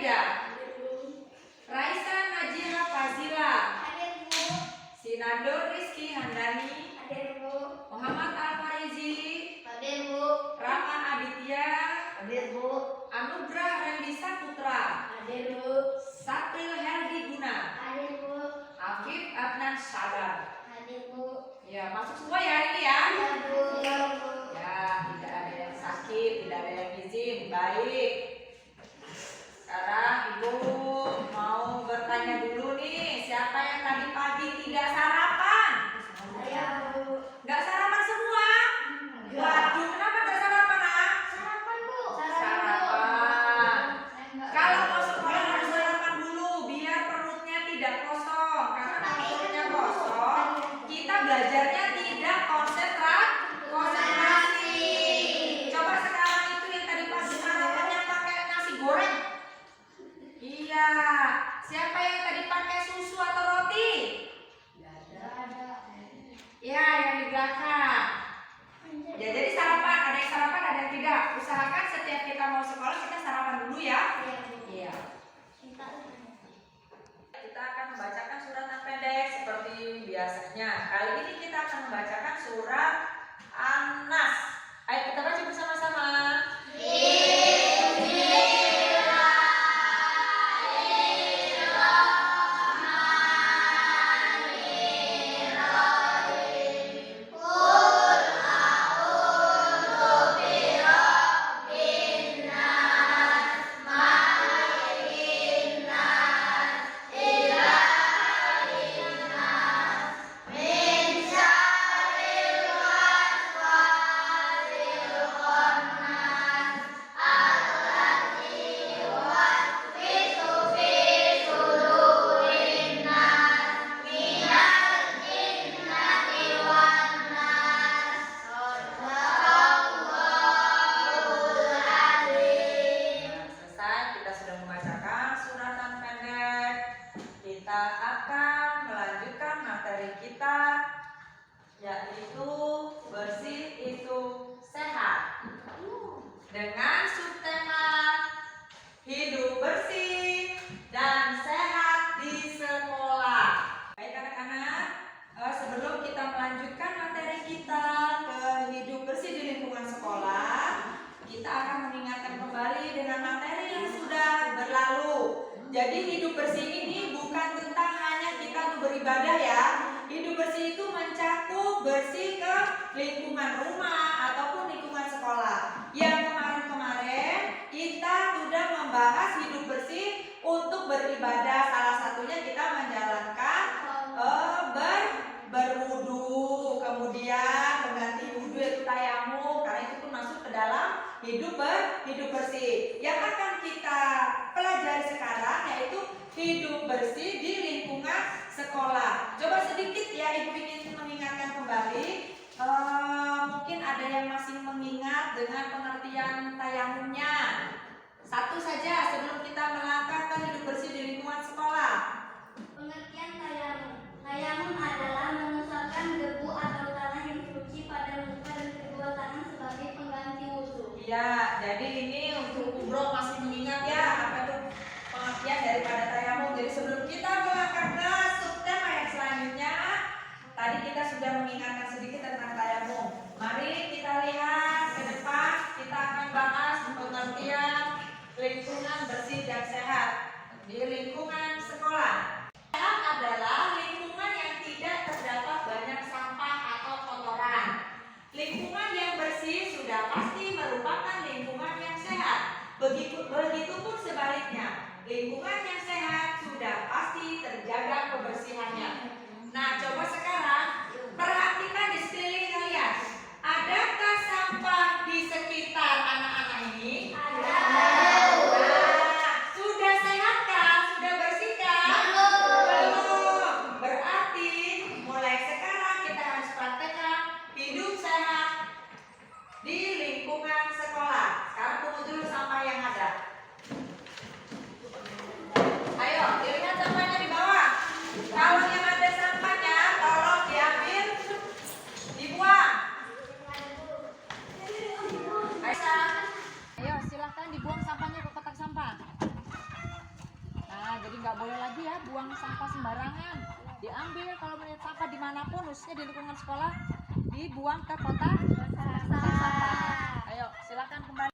tidak? Raisa Najia Fazila. Sinando Rizky Handani. Muhammad Al-Farizi. Rahman Aditya. Anugrah Rendisa Putra. Sapril Heldi Guna. Afif Adnan Sadar. Ya, masuk semua ya hari ini ya. Ya, tidak ada yang sakit, tidak ada yang izin. Baik. Sekarang Ibu mau bertanya dulu nih, siapa yang tadi pagi tidak sarapan? Nggak sarapan semua? Waduh, kenapa nggak sarapan, Nak? Sarapan. Kalau mau sekolah harus sarapan dulu, biar perutnya tidak kosong. Karena kalau perutnya kosong, kita belajarnya tidak konsentrasi. Coba sekarang itu yang tadi pagi sarapannya pakai nasi goreng. Iya. Siapa yang tadi pakai susu atau roti? Ya, yang di belakang. Ya, jadi sarapan, ada yang sarapan, ada yang tidak. Usahakan setiap kita mau sekolah kita sarapan dulu ya. Iya. Kita akan membacakan suratan pendek seperti biasanya. Kali ini kita akan membacakan surat An-Nas. Ayo kita baca bersama-sama. Yaitu bersih itu sehat, dengan subtema hidup bersih dan sehat di sekolah. Baik anak-anak, sebelum kita melanjutkan materi kita ke hidup bersih di lingkungan sekolah, kita akan mengingatkan kembali dengan materi yang sudah berlalu. Jadi hidup bersih ini bukan tentang hanya kita tuh beribadah ya. Hidup bersih itu mencakup bersih ke lingkungan rumah ataupun lingkungan sekolah. Yang kemarin-kemarin kita sudah membahas hidup bersih untuk beribadah. Salah satunya kita menjalankan berwudu, kemudian mengganti wudu itu tayamum, karena itu pun masuk ke dalam hidup bersih. Yang akan kita pelajari sekarang yaitu hidup bersih di lingkungan sekolah. Coba sedikit ya Ibu ingin mengingatkan kembali. Mungkin ada yang masih mengingat dengan pengertian tayamumnya. Satu saja sebelum kita melangkah ke hidup bersih di lingkungan sekolah. Pengertian tayamum. Tayamum adalah mengusapkan debu atau tanah yang suci pada muka dan kedua tangan sebagai pengganti wudhu. Ya, jadi ini untuk umroh masih mengingat ya apa itu pengertian daripada tayamum. Jadi sebelum kita melangkah ke subtema yang selanjutnya, tadi kita sudah mengingatkan sedikit tentang tayamum. Mari kita lihat ke depan, kita akan bahas pengertian lingkungan bersih dan sehat di lingkungan sekolah. Sehat adalah lingkungan yang tidak terdapat banyak sampah atau kotoran. Lingkungan yang bersih sudah pasti merupakan lingkungan yang sehat. Begitupun sebaliknya, lingkungan yang sehat sudah pasti terjaga kebersihannya. Nah, coba sekarang perhatikan di sekeliling kalian. Adakah sampah di sekitar anak-anak ini? Ada. Nah, sudah sehatkah? Sudah bersihkah? Belum. Berarti mulai sekarang kita harus praktekkan hidup sehat di lingkungan sekolah. Sekarang pungut dulu sampah yang ada. Ayo, dilihat sampahnya di bawah. Kalau yang ada sampahnya, tolong nggak boleh lagi ya buang sampah sembarangan. Diambil kalau melihat sampah dimanapun, khususnya di lingkungan sekolah, dibuang ke kotak sampah. Ayo, silakan kembali.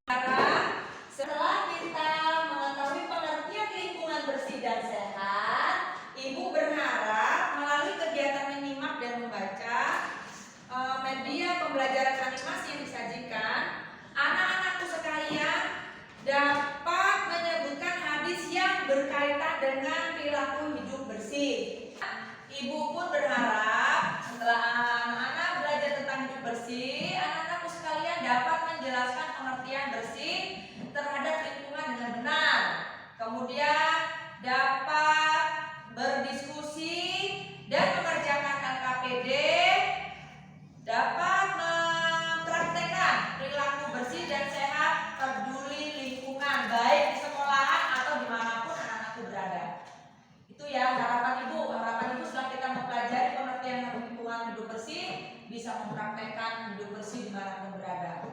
Setelah kita mengetahui pengertian lingkungan bersih dan sehat, Ibu berharap melalui kegiatan menyimak dan membaca media pembelajaran animasi yang disajikan, anak-anakku sekalian dapat menyebutkan hadis yang berkaitan dengan perilaku hidup bersih. Ibu pun berharap setelah anak-anak belajar tentang hidup bersih, anak-anakku sekalian dapat menjelaskan pengertian bersih terhadap lingkungan dengan benar. Kemudian dapat berdiskusi dan mengerjakan LKPD, dapat mempraktekkan perilaku bersih dan sehat, peduli lingkungan, baik di sekolahan atau dimanapun anak-anakku berada. Itu ya harapan Ibu. Harapan Ibu setelah kita mempelajari pengertian lingkungan hidup bersih, bisa mempraktekkan hidup bersih dimanapun berada.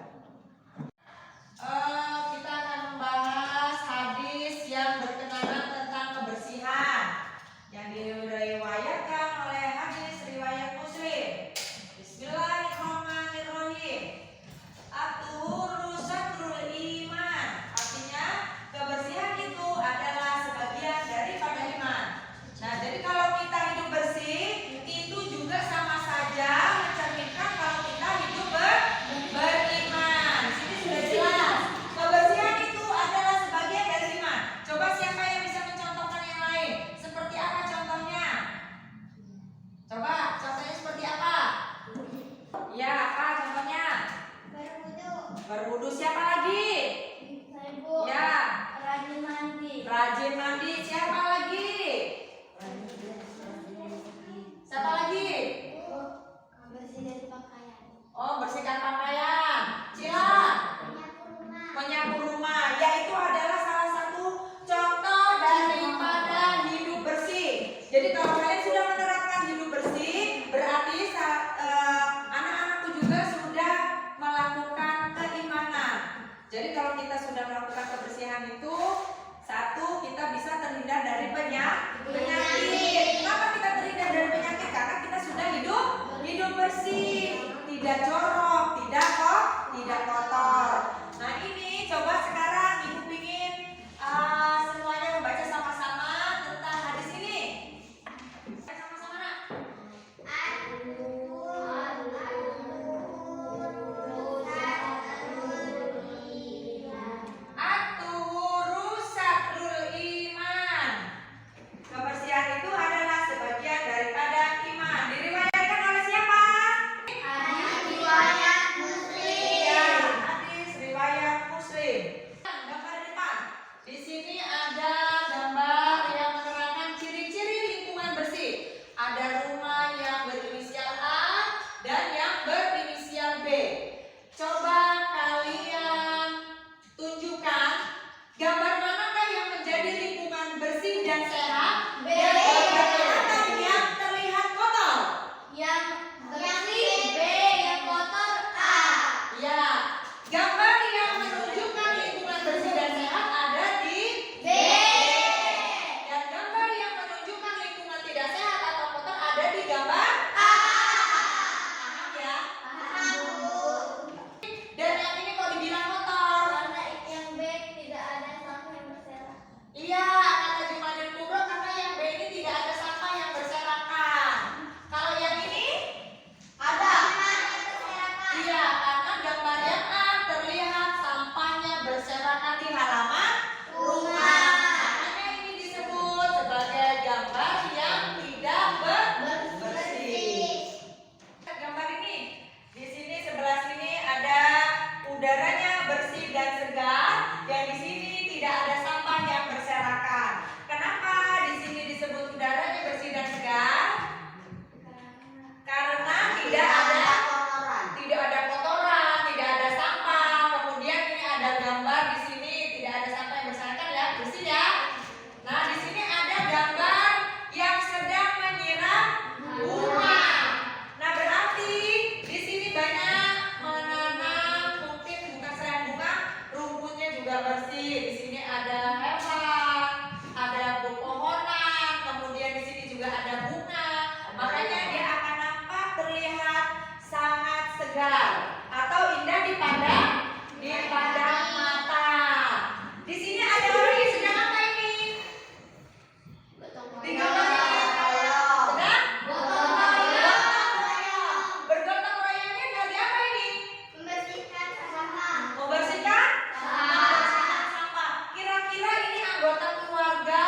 anggota keluarga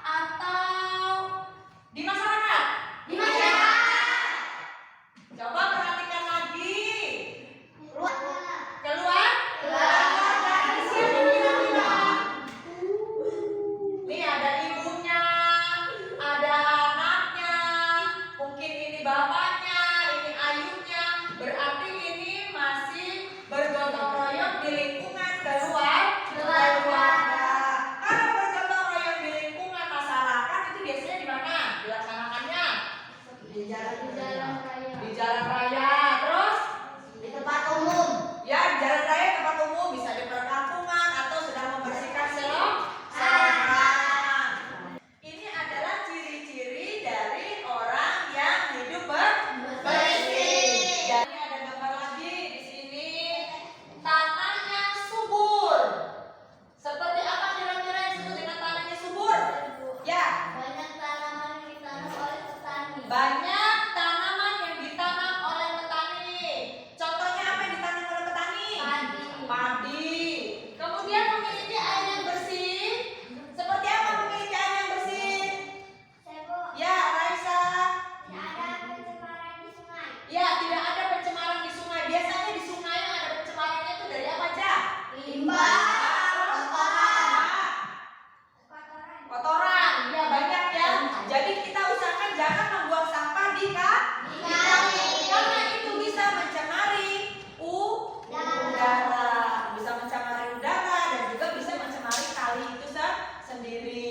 atau di masyarakat? Di masyarakat. Coba perhatikan lagi. Keluarga. Keluar? Keluarga. Ini siapa kira-kira? Nih ada ibunya, ada anaknya, mungkin ini bapaknya, ini ayahnya. Berarti ini masih bergotong royong di lingkungan keluarga. Kalau bergotong royong di lingkungan masyarakat itu biasanya di mana dilaksanakannya? Di jalan raya. Di jalan raya. Terus Di tempat umum. ya jalan raya tempat umum, bisa di perkampungan atau sedang membersihkan selokan. Ini adalah ciri-ciri dari orang yang hidup bersih. Dan ini ada gambar lagi di sini, tanah yang subur. Seperti apa kira-kira yang disebut dengan tanah yang subur? Ya, Banyak tanaman yang ditanam oleh petani. banyak tanaman yang ditanam oleh petani. Contohnya apa yang ditanam oleh petani? Padi. Padi. Kemudian memiliki air yang bersih. Seperti apa memiliki air yang bersih? Sebo. Ya, Raisa. Tidak ada pencemaran di sungai. Ya, tidak ada pencemaran di sungai. Biasanya di sungai yang ada pencemarannya itu dari apa aja? Limbah. Kotoran. Kotoran. Ya, banyak ya. Jadi kita usahakan jangan membuang sampah di kali. Karena itu bisa mencemari udara. Bisa mencemari udara dan juga bisa mencemari kali itu sendiri.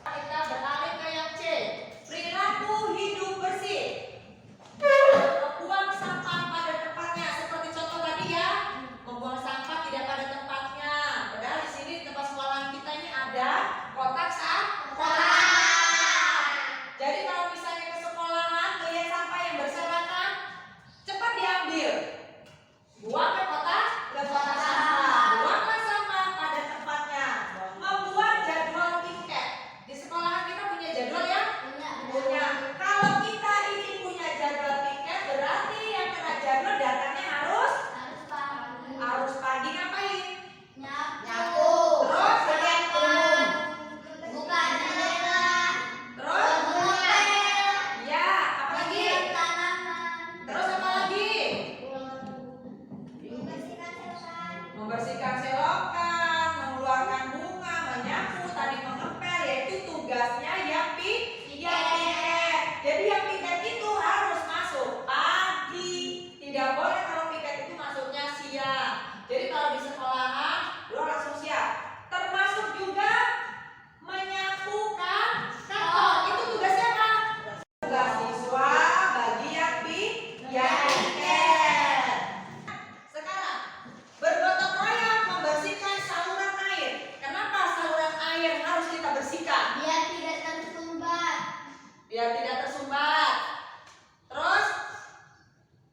Kita beralih ke yang C. Perilaku hidup bersih. Membuang sampah pada tempatnya. Seperti contoh tadi ya, membuang sampah tidak pada tempatnya. Padahal di sini tempat sekolahan kita ini ada kotak sampah. Jadi kalau misalnya ke sekolahan melihat sampah yang berserakan, cepat diambil. Buang ke kotak sampah. Buanglah sampah pada tempatnya. Membuat jadwal piket. Di sekolahan kita punya jadwal ya? Punya. Kalau kita ingin punya jadwal piket, berarti yang kena jadwal datangnya harus pagi. Ngapain? Nyapu. Terus? Buka jendela. Terus? Ngepel. Ya, apa lagi? Menyiram tanaman. Terus apa lagi? Membersihkan selokan. Membersihkan selokan, mengeluarkan bunga, menyapu, tadi mengepel, yaitu tugasnya yang piket. Jadi yang piket itu harus masuk pagi. Tidak boleh kalau piket itu masuknya siang. Jadi kalau di sekolahan, lo langsung siap. Termasuk juga menyapu kantor. Itu tugasnya apa? Tugas siswa bagi yang piket. Sekarang bergotong royong membersihkan saluran air. Kenapa saluran air harus kita bersihkan? Biar tidak tersumbat. Biar tidak tersumbat. Terus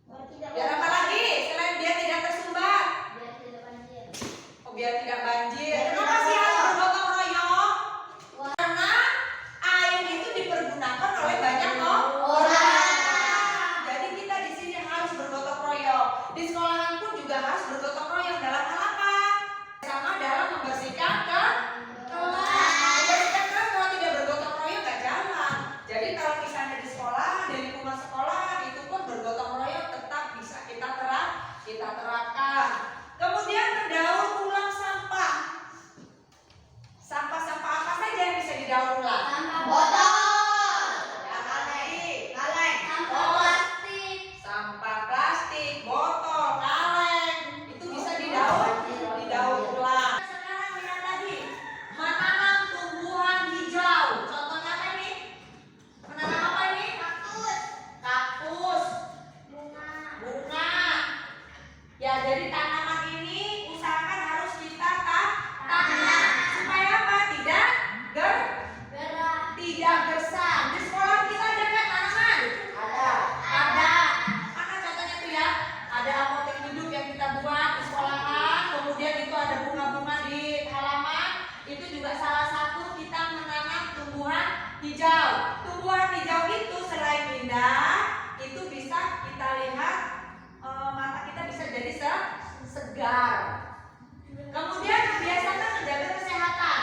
Biar tidak biar apa lagi selain biar tidak tersumbat? Biar tidak banjir. Oh, biar tidak banjir. Kenapa sih harus bergotong royong? Karena air itu dipergunakan oleh banyak orang. Jadi kita di sini harus bergotong royong. Di sekolahan pun juga harus bergotong royong dalam hal apa? Sama dalam membersihkan kelas. Membersihkan kelas kalau tidak bergotong royong nggak jalan. Jadi kalau misalnya di sekolah, di lingkungan sekolah itu pun bergotong royong tetap bisa kita terapkan. Kemudian mendaur ulang sampah. Sampah-sampah apa saja yang bisa didaur ulang? Sampah botol. Ya, tadi. Sampah plastik. Sampah plastik, botol, kaleng, itu bisa didaur ulang. Sekarang lihat lagi, menanam tumbuhan hijau. Contohnya apa ini? Menanam apa ini? Kaktus, bunga. Ya, jadi tanaman ini usahakan harus kita tanam supaya apa? Tidak gersang. Di sekolah kita ada nggak tanaman? Ada. Mana contohnya tuh ya? Ada apotek hidup yang kita buat di sekolahan. Kemudian itu ada bunga-bunga di halaman. Itu juga salah satu kita menanam tumbuhan hijau. Tumbuhan hijau itu selain indah, itu bisa kita lihat mata kita bisa jadi segar. Kemudian biasakan menjaga kesehatan.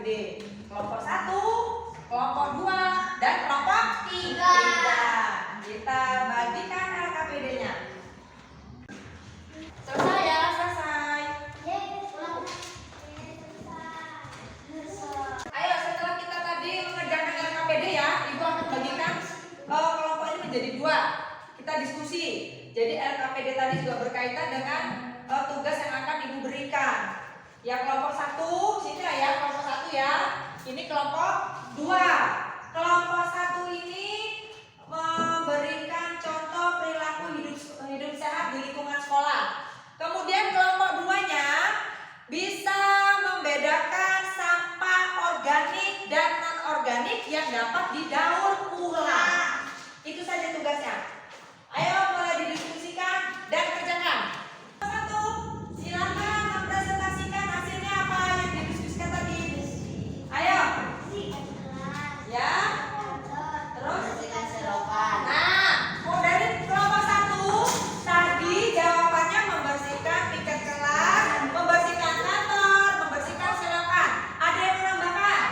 LKPD. Kelompok 1, kelompok 2, dan kelompok 3. Kita bagikan LKPD-nya. Selesai ya, selesai. Ayo, setelah kita tadi mengerjakan LKPD ya, Ibu akan bagikan kelompok ini menjadi 2. Kita diskusi. Jadi LKPD tadi juga berkaitan dengan tugas yang akan Ibu berikan. Ya, kelompok 1, sini lah ya, kelompok 1 ya. Ini kelompok 2. Kelompok 1 ini memberikan contoh perilaku hidup sehat di lingkungan sekolah. Kemudian kelompok 2-nya bisa membedakan sampah organik dan non-organik yang dapat didaur ulang. Itu saja tugasnya. Ayo mulai didiskusikan dan kerjakan. Satu, silakan mempresentasikan hasilnya apa yang didiskusikan tadi. Ayo. Ya. Terus. Nah, mau dari kelompok 1 tadi jawabannya membersihkan piket kelas, membersihkan kantor, membersihkan selokan. Ada yang menambahkan?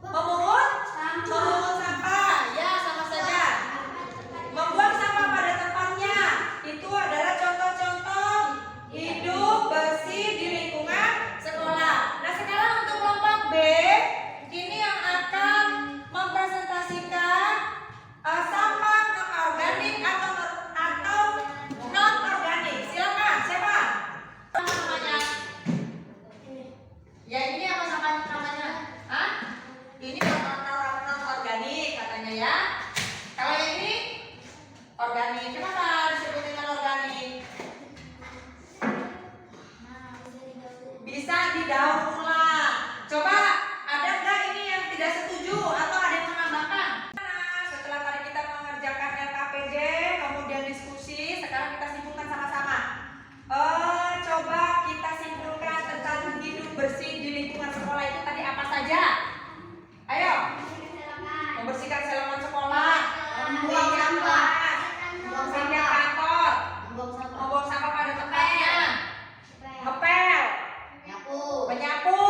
Memungut sampah. Ya, sama saja. Membuang sampah pada tempatnya. Itu adalah contoh-contoh hidup bersih di lingkungan sekolah. Nah, sekarang untuk kelompok B, ini yang akan mempresentasikan sampah non-organik atau non-organik. Silakan, siapa? Apa namanya? Ya, ini apa namanya? Hah? Ini non-organik katanya ya. Kalau yang ini organik. Kenapa disebut dengan organik? Bisa didaur ulang. Coba ada nggak ini yang tidak setuju atau ada yang menambahkan? Nah, setelah tadi kita mengerjakan LKPD, kemudian diskusi, sekarang kita simpulkan sama-sama. Coba kita simpulkan tentang hidup bersih di lingkungan sekolah itu tadi apa saja? Ayo. Membersihkan selokan sekolah, membuang sampah, membersihkan kantor, membuang sampah pada tempatnya, ngepel, menyapu,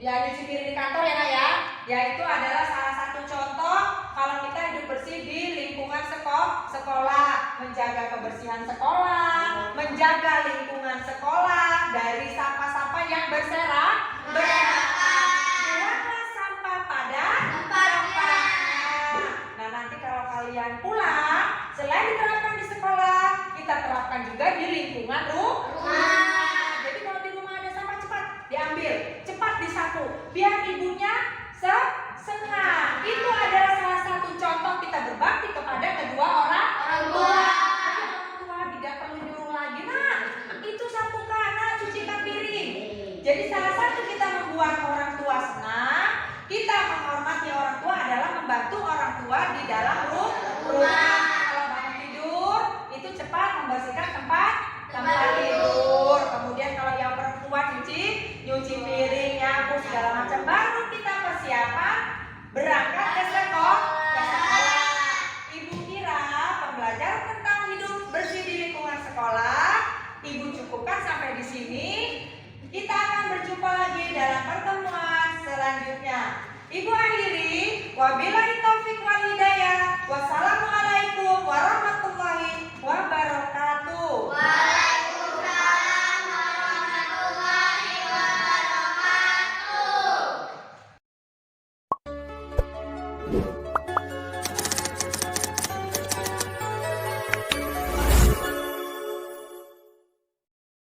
ya nyuci piring di kantor ya Nak ya. Ya, itu adalah salah satu contoh kalau kita hidup bersih di lingkungan sekolah, menjaga kebersihan sekolah, menjaga lingkungan sekolah dari sampah-sampah yang berserakan. Buanglah sampah pada tempatnya. Nah, nanti kalau kalian pulang, selain diterapkan di sekolah, kita terapkan juga di lingkungan rumah. Jadi kalau di rumah ada sampah, cepat diambil, cepat disapu, biar ibunya senang. Itu adalah salah satu contoh kita berbakti kepada kedua orang tua. Orang tua tidak perlu nyuruh lagi, nah itu sapukan, nah cucikan piring. Jadi salah satu kita membuat orang tua senang.